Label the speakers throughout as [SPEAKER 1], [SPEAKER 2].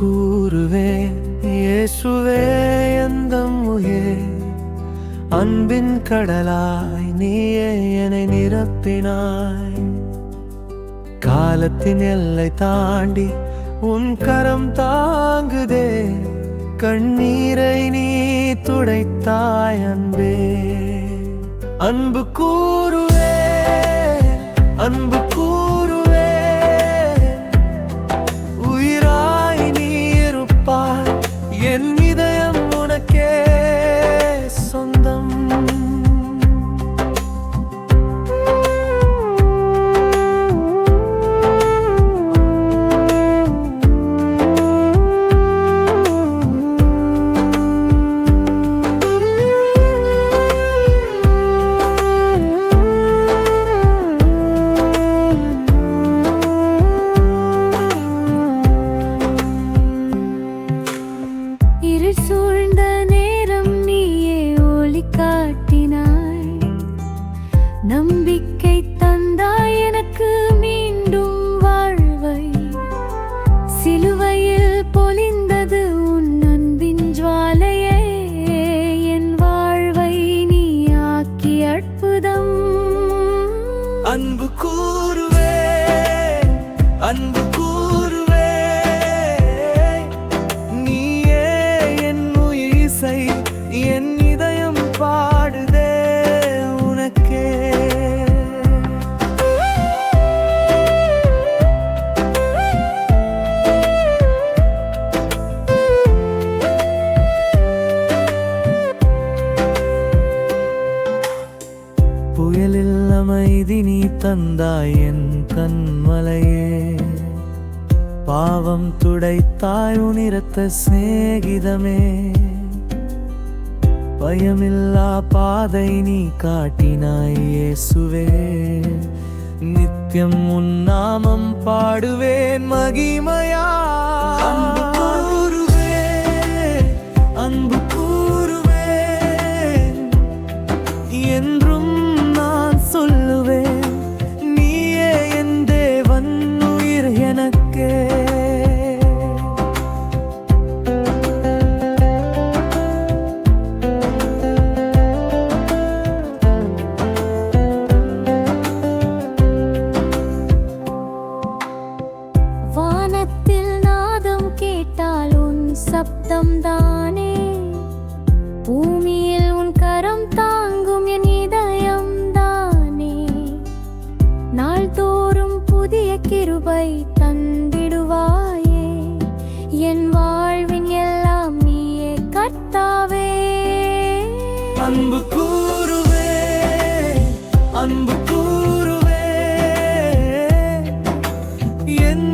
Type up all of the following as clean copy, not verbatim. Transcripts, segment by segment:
[SPEAKER 1] கூறுவேன் இயேசுவே எந்தம் உயிர். அன்பின் கடலாய் நீயே என்னை நிரப்பினாய். காலத்தின் எல்லை தாண்டி உன் கரம் தாங்குதே. கண்ணீரை நீ துடைத்தாய் அன்பே. அன்பு கூறுவே, அன்பு கூறுவே, உயிராய் நீ இருப்பாய். என் இதயம் உனக்கே சொந்தம்.
[SPEAKER 2] இருள் சூழ்ந்த நேரம் நீயே ஒளி காட்டினாய். நம்பிக்கை தந்தாய் எனக்கு மீண்டும் வாழ்வை. சிலுவையில் பொலிந்தது உன் அன்பின் ஜுவாலையே. என் வாழ்வை நீ ஆக்கி அற்புதம்.
[SPEAKER 1] அன்பு கூறுவே, அன்பு கூறுவே, நீயே என் உயிரை. என் இதயம் பாடுதே உனக்கே. புயலில் அமைதி நீ தந்தாய் என் கண்மலையே. பாவம் துடைத்தாய் உனிரத்த சிநேகிதமே. பயமில்லா பாதை நீ காட்டினாய் இயேசுவே. நித்தியம் உன் நாமம் பாடுவேன் மகிமையா. அன்பு கூறுவே, அன்பு கூறுவே, என்றும் நான் சொல்லுவேன் நீயே என் தேவன் உயிர் எனக்கே.
[SPEAKER 2] வானத்தில் நாதம் கேட்டால் உன் சப்தம் தானே. பூமியில் உன் கரம் தாங்கும் என் இதயம் தானே. நாள்தோறும் புதிய கிருபை தந்திடுவாயே. என் வாழ்வின் எல்லாம் நீயே கர்த்தாவே.
[SPEAKER 1] அன்பு கூறுவே, அன்பு கூறுவே, என்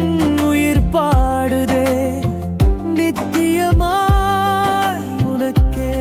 [SPEAKER 1] உயிர் பாடுதே நித்தியமாய் உனக்கே.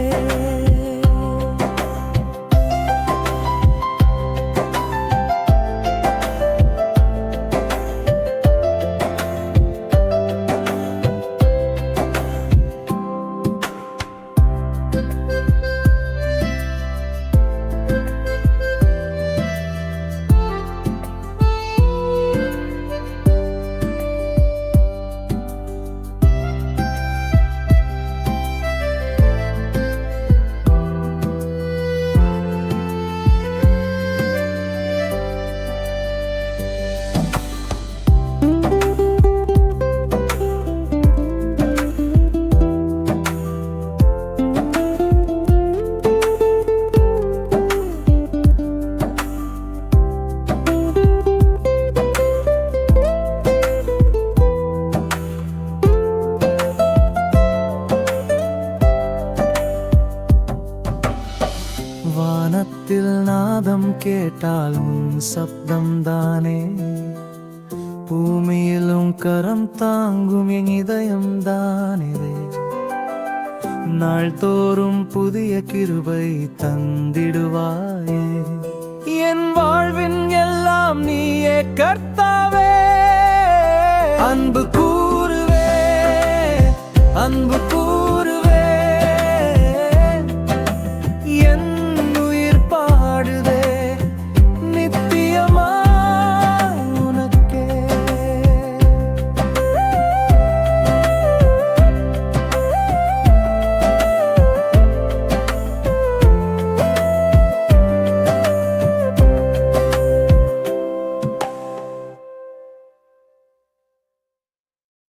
[SPEAKER 1] வானத்தில் நாதம் கேட்டால் உன் சப்தம் தானே. பூமியிலும் கரம் தாங்கும் என் இதயம் தானே. நாள்தோறும் புதிய கிருபை தந்திடுவாயே. என் வாழ்வின் எல்லாம் நீயே கர்த்தாவே. அன்பு கூறுவே, அன்பு